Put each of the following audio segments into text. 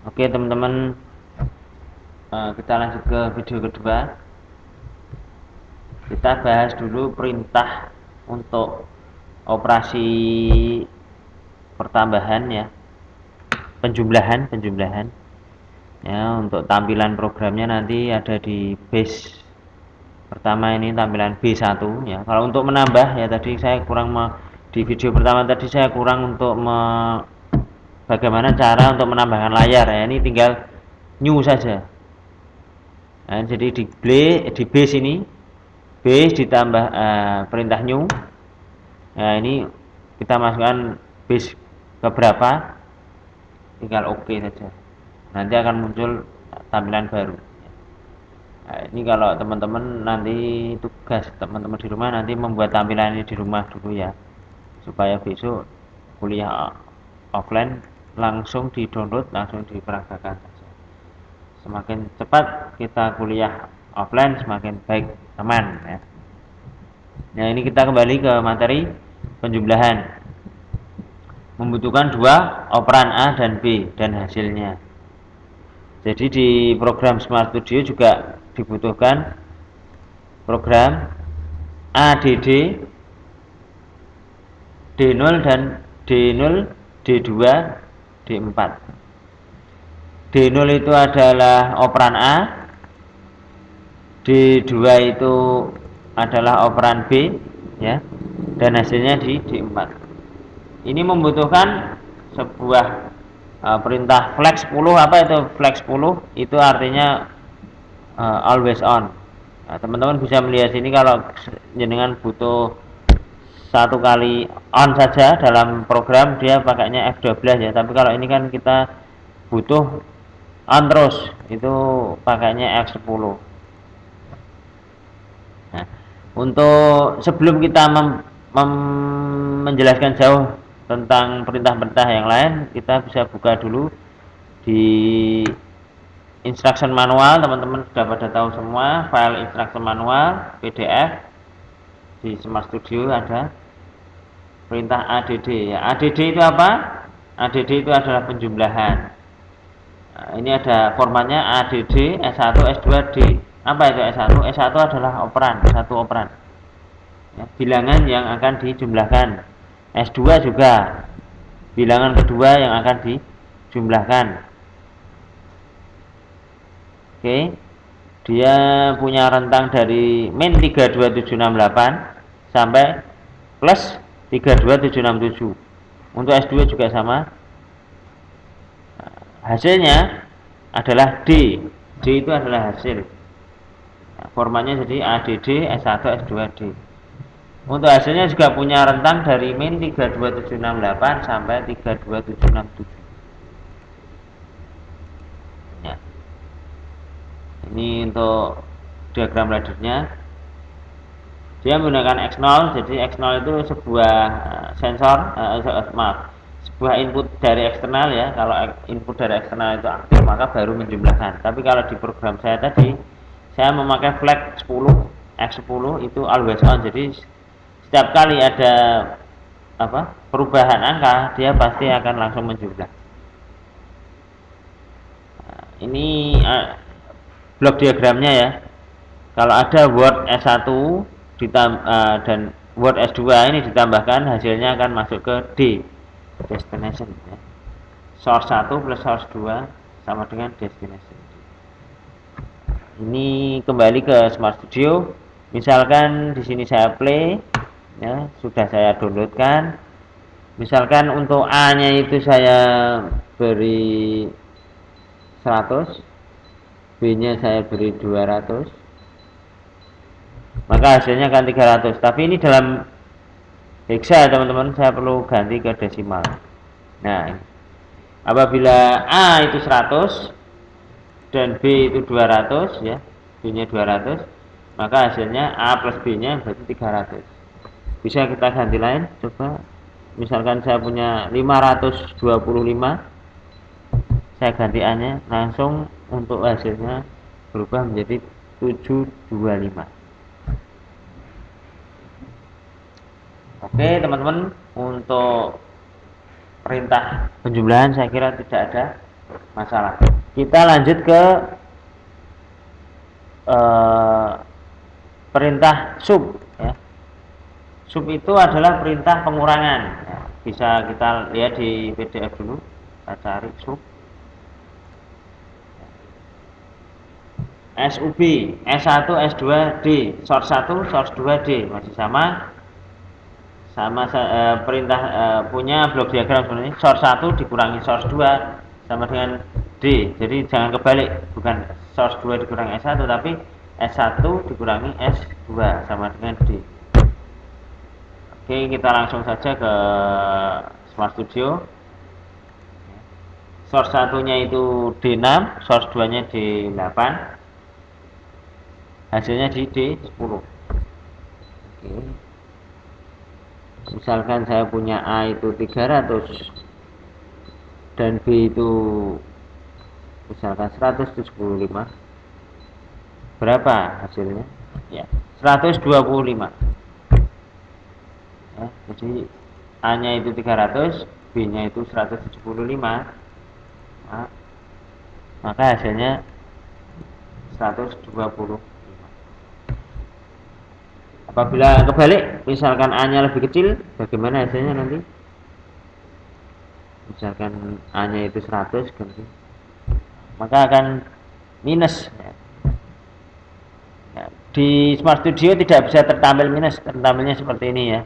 Oke teman-teman, kita lanjut ke video kedua. Kita bahas dulu perintah untuk operasi pertambahan ya, penjumlahan ya. Untuk tampilan programnya nanti ada di base pertama, ini tampilan B1 ya. Kalau untuk menambah ya, tadi saya kurang di video pertama tadi saya kurang untuk bagaimana cara untuk menambahkan layar ya. Ini tinggal new saja. Nah, jadi di base ini, base ditambah perintah new. Nah, ini kita masukkan base ke berapa, tinggal oke saja. Nanti akan muncul tampilan baru. Nah, ini kalau teman-teman nanti tugas teman-teman di rumah, nanti membuat tampilan ini di rumah dulu ya, supaya besok kuliah offline langsung di-download, langsung dipraktekkan saja. Semakin cepat kita kuliah offline, semakin baik teman ya. Nah, ini kita kembali ke materi penjumlahan. Membutuhkan dua operan A dan B dan hasilnya. Jadi di program Smart Studio juga dibutuhkan program ADD, D0 dan D0, D2, D4. D0 itu adalah operan A, D2 itu adalah operan B ya, dan hasilnya di D4. Ini membutuhkan sebuah perintah flag 10. Apa itu flag 10? Itu artinya always on. Nah, teman-teman bisa melihat sini, kalau jenengan butuh satu kali on saja dalam program, dia pakainya F12 ya. Tapi kalau ini kan kita butuh on terus, itu pakainya F10. Nah, untuk sebelum kita menjelaskan jauh tentang perintah-perintah yang lain, kita bisa buka dulu di instruction manual. Teman-teman sudah pada tahu semua file instruction manual PDF. Di Smart Studio ada perintah ADD ya. ADD itu apa? ADD itu adalah penjumlahan. Nah, ini ada formatnya ADD S1 S2 D. Apa itu S1? S1 adalah operan, satu operan ya, bilangan yang akan dijumlahkan. S2 juga bilangan kedua yang akan dijumlahkan. Oke, dia punya rentang dari min 32768 sampai plus 32767. Untuk S2 juga sama. Hasilnya adalah D. D itu adalah hasil. Formatnya jadi ADD S1 S2 D. Untuk hasilnya juga punya rentang dari min 32768 sampai 32767 ya. Ini untuk diagram laddernya. Dia menggunakan X0. Jadi X0 itu sebuah sensor, sebuah input dari eksternal ya. Kalau input dari eksternal itu aktif, maka baru menjumlahkan. Tapi kalau di program saya tadi, saya memakai flag 10, X10 itu always on. Jadi setiap kali ada perubahan angka, dia pasti akan langsung menjumlah. Nah, ini blok diagramnya ya. Kalau ada Word S1 dan Word S2 ini ditambahkan, hasilnya akan masuk ke D, destination ya. Source 1 plus source 2 sama dengan destination. Ini kembali ke Smart Studio. Misalkan di sini saya play ya, sudah saya downloadkan. Misalkan untuk A nya itu saya beri 100, B nya saya beri 200, maka hasilnya kan 300. Tapi ini dalam hexa teman-teman, saya perlu ganti ke desimal. Nah, apabila A itu 100 dan B itu 200 ya, B nya 200, maka hasilnya A plus B nya berarti 300. Bisa kita ganti lain, coba. Misalkan saya punya 525, saya ganti A nya, langsung untuk hasilnya berubah menjadi 725. Oke teman-teman, untuk perintah penjumlahan saya kira tidak ada masalah. Kita lanjut ke eh, perintah sub ya. Sub itu adalah perintah pengurangan ya. Bisa kita lihat di PDF dulu, kita cari sub SUB S1 S2 D source 1 source 2 D masih sama perintah punya blok diagram sebenarnya source 1 dikurangi source 2 sama dengan D. Jadi jangan kebalik, bukan source 2 dikurangi S1 tapi S1 dikurangi S2 sama dengan D. Oke, kita langsung saja ke Smart Studio. Source satunya itu D6, source 2 nya D8, hasilnya di D10. Oke. Misalkan saya punya A itu 300 dan B itu misalkan 175, berapa hasilnya? Ya, 125 ya, jadi A nya itu 300, B nya itu 175, nah, maka hasilnya 120. Apabila kebalik, misalkan A nya lebih kecil, bagaimana hasilnya nanti? Misalkan A nya itu 100 ganti, maka akan minus ya. Ya, di Smart Studio tidak bisa tertampil minus, tertampilnya seperti ini ya.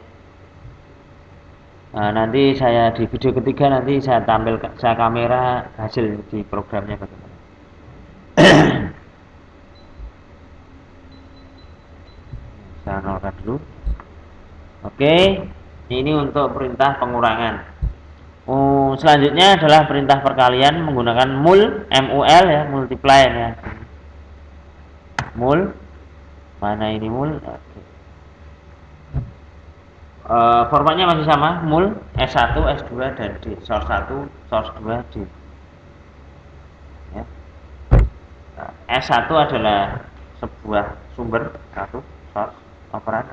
Nah, nanti saya di video ketiga nanti saya tampil, saya kamera hasil di programnya bagaimana. Saya nolkan dulu. Oke, ini untuk perintah pengurangan. Selanjutnya adalah perintah perkalian menggunakan mul, mul ya, multiply ya. Mul, mana ini mul? Oke. Formatnya masih sama, mul, S1, S2 dan D. Source 1, source 2, D. Ya. Nah, S1 adalah sebuah sumber, satu source operan.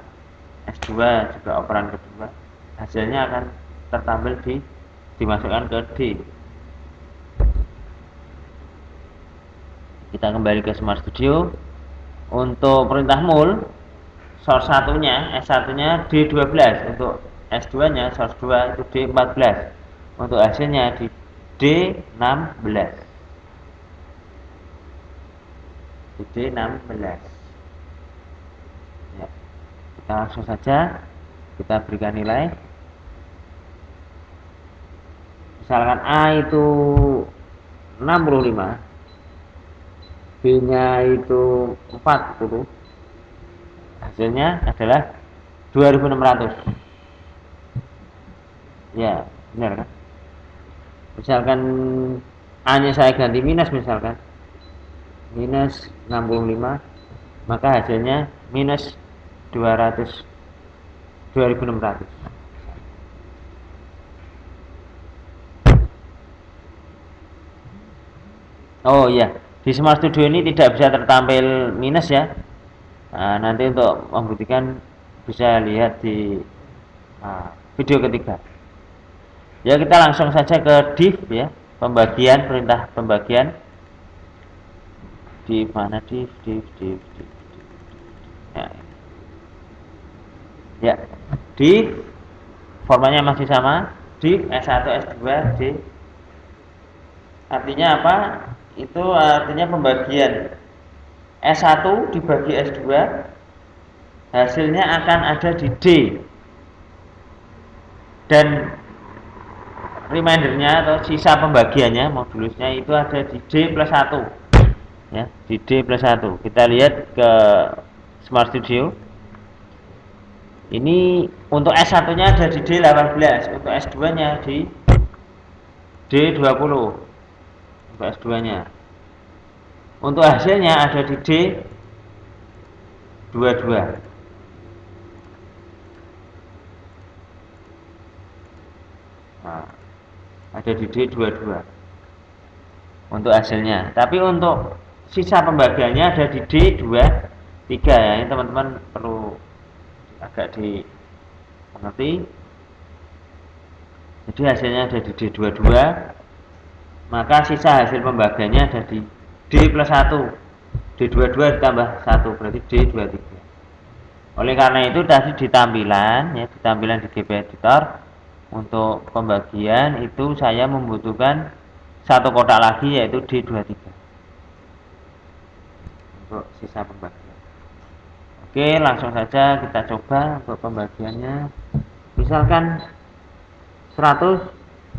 S2 juga operan kedua. Hasilnya akan tertampil dimasukkan ke D. Kita kembali ke Smart Studio. Untuk perintah mul, source satunya S1-nya D12, untuk S2-nya source 2 itu D14. Untuk hasilnya di D16. Di D16. Ya. Kita langsung saja kita berikan nilai. Misalkan A itu 65, B nya itu 40, hasilnya adalah 2600 ya, benar kan? Misalkan A nya saya ganti minus, misalkan minus 65, maka hasilnya minus 2600. Oh iya, di Smart Studio ini tidak bisa tertampil minus ya. Nah, nanti untuk membuktikan bisa lihat di video ketiga. Ya, kita langsung saja ke div ya, pembagian, perintah pembagian. Div mana, div. Ya. Ya, div formatnya masih sama, div S1 S2 D. Artinya apa? Itu artinya pembagian S1 dibagi S2, hasilnya akan ada di D. Dan remindernya atau sisa pembagiannya, modulusnya itu ada di D plus 1 ya, di D plus 1. Kita lihat ke Smart Studio. Ini untuk S1 nya ada di D18, untuk S2 nya di D20 untuk S2 nya. Untuk hasilnya ada di D22. Nah, ada di D22 untuk hasilnya. Tapi untuk sisa pembagiannya ada di D23 ya. Ini teman-teman perlu agak dimengerti. Jadi hasilnya ada di D22. maka sisa hasil pembagiannya ada di D plus 1. D22 ditambah 1 berarti D23. Oleh karena itu tadi di tampilan ya, di tampilan di GP Editor untuk pembagian itu saya membutuhkan satu kotak lagi yaitu D23 untuk sisa pembagian. Oke, langsung saja kita coba untuk pembagiannya. Misalkan 100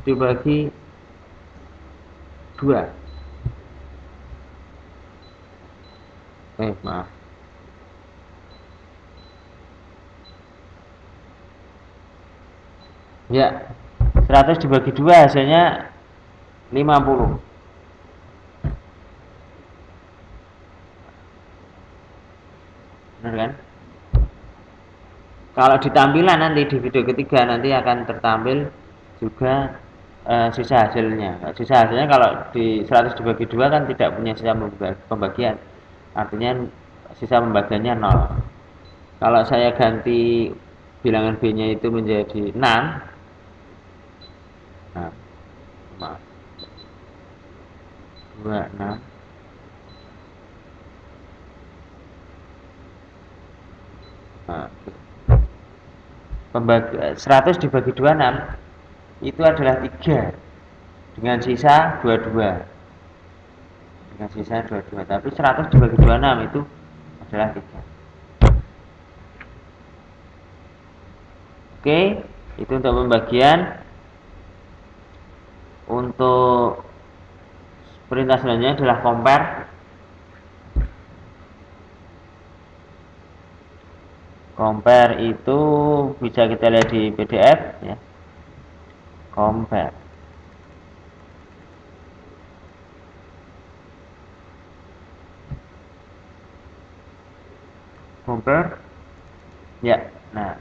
dibagi 2. Maaf. Ya, 100 dibagi 2 hasilnya 50. Benar kan? Kalau di tampilan nanti di video ketiga nanti akan tertampil juga sisa hasilnya. Sisa hasilnya kalau di 100 dibagi 2 kan tidak punya sisa pembagian. Artinya sisa pembagiannya 0. Kalau saya ganti bilangan B-nya itu menjadi 6. Nah, maaf. 26. Nah, 100 dibagi 26 itu adalah 3 dengan sisa 22. Dengan sisa 22. Tapi 100 dibagi 26 itu adalah 3. Oke, itu untuk pembagian. Untuk perintah selanjutnya adalah compare. Compare itu bisa kita lihat di PDF ya. Compare. Compare. Ya. Nah,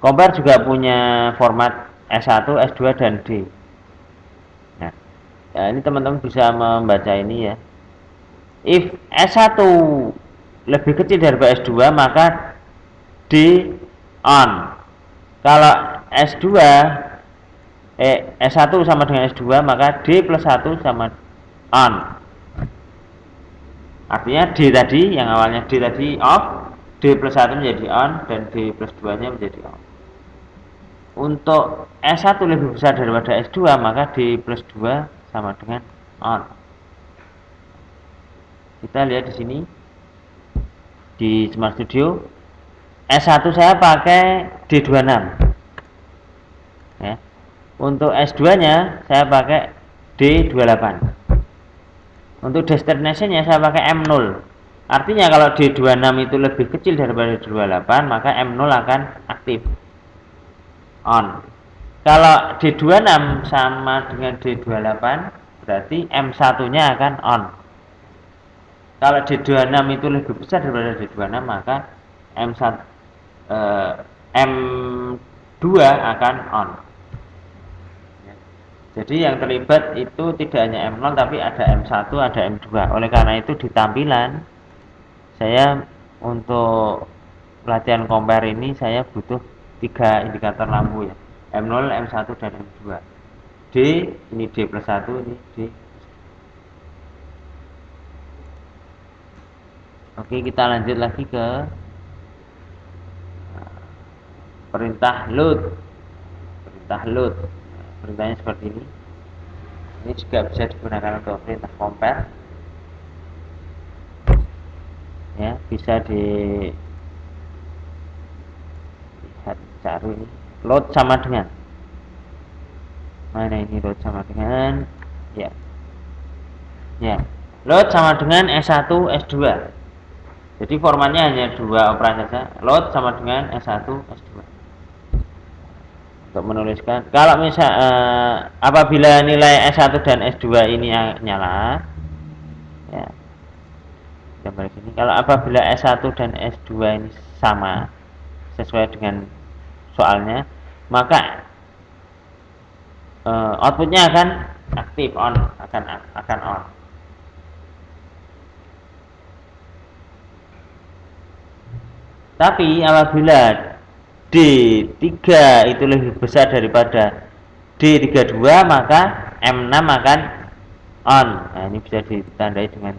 compare juga punya format S1, S2 dan D. Nah, ya ini teman-teman bisa membaca ini ya. If S1 lebih kecil daripada S2 maka D on. Kalau S2 S1 sama dengan S2 maka D plus 1 sama on. Artinya D tadi yang awalnya D tadi off, D plus 1 menjadi on dan D plus 2 nya menjadi on. Untuk S1 lebih besar daripada S2 maka D plus 2 sama dengan on. Kita lihat di sini di Smart Studio S1 saya pakai D26 ya. Untuk S2 nya saya pakai D28. Untuk destination-nya saya pakai M0. Artinya kalau D26 itu lebih kecil daripada D28 maka M0 akan aktif on. Kalau D26 sama dengan D28 berarti M1 nya akan on. Kalau D26 itu lebih besar daripada D26 maka M2 akan on. Jadi yang terlibat itu tidak hanya M0 tapi ada M1, ada M2. Oleh karena itu di tampilan saya untuk pelatihan compare ini saya butuh 3 indikator lampu ya. M0, M1 dan M2. D, ini D plus 1, ini D. Oke, kita lanjut lagi ke perintah load. Perintah load. Perintahnya seperti ini. Ini juga bisa digunakan untuk perintah compare. Ya, bisa dilihat cari ini. Load sama dengan. Mana ini load sama dengan? Ya. Ya. Load sama dengan S1, S2. Jadi formatnya hanya 2 operan saja. Load sama dengan S1, S2. Untuk menuliskan kalau misal apabila nilai S1 dan S2 ini nyala ya. Gambar sini. Kalau apabila S1 dan S2 ini sama sesuai dengan soalnya, maka outputnya akan aktif on, akan on. Tapi apabila D3 itu lebih besar daripada D32 maka M6 akan on. Nah, ini bisa ditandai dengan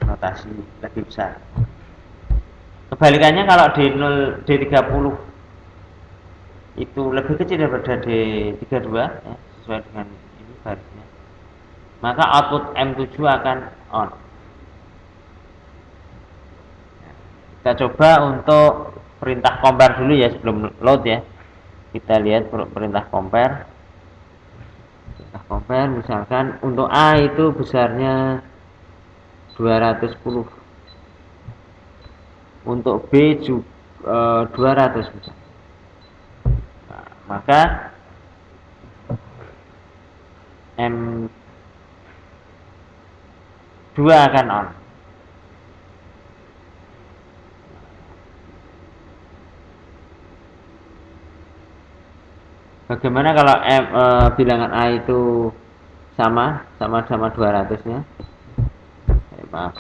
notasi lebih besar. Kebalikannya kalau D30 itu lebih kecil daripada D32 ya, sesuai dengan ini garisnya, maka output M7 akan on. Kita coba untuk perintah compare dulu ya sebelum load ya. Kita lihat perintah compare. Perintah compare misalkan untuk A itu besarnya 210. Untuk B juga 200 misalkan. Nah, maka M2 akan on. Bagaimana kalau bilangan A itu sama 200 nya? Maaf,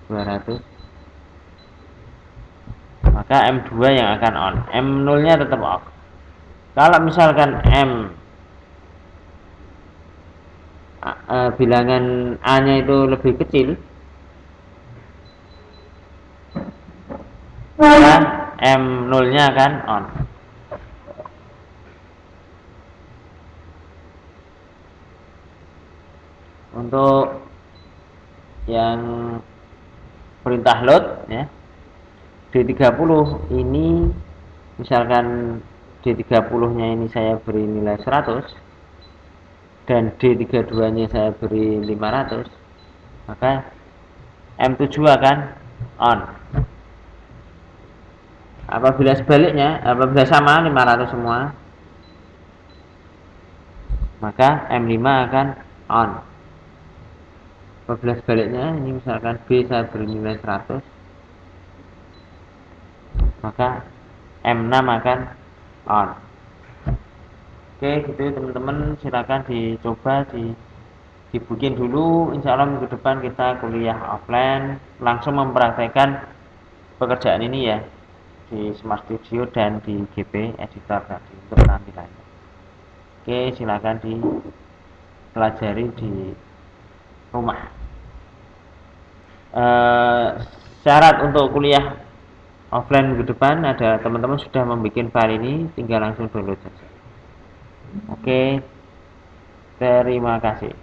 200. Maka M2 yang akan on. M0 nya tetap off. Kalau misalkan bilangan A nya itu lebih kecil, maka M0 nya akan on. Untuk yang perintah load ya, D30 ini misalkan D30 nya ini saya beri nilai 100 dan D32 nya saya beri 500, maka M7 akan on. Apabila sebaliknya, apabila sama 500 semua, maka M5 akan on. Apabila sebaliknya, ini misalkan B saya beri nilai 100, maka M6 akan on. Oke, gitu teman-teman, silakan dicoba dibikin dulu. Insya Allah minggu depan kita kuliah offline, langsung mempraktekkan pekerjaan ini ya di Smart Studio dan di GP Editor tadi untuk tampilannya. Oke, silakan dipelajari di rumah. Syarat untuk kuliah offline minggu depan ada teman-teman sudah membuat file ini, tinggal langsung download saja. Oke, terima kasih.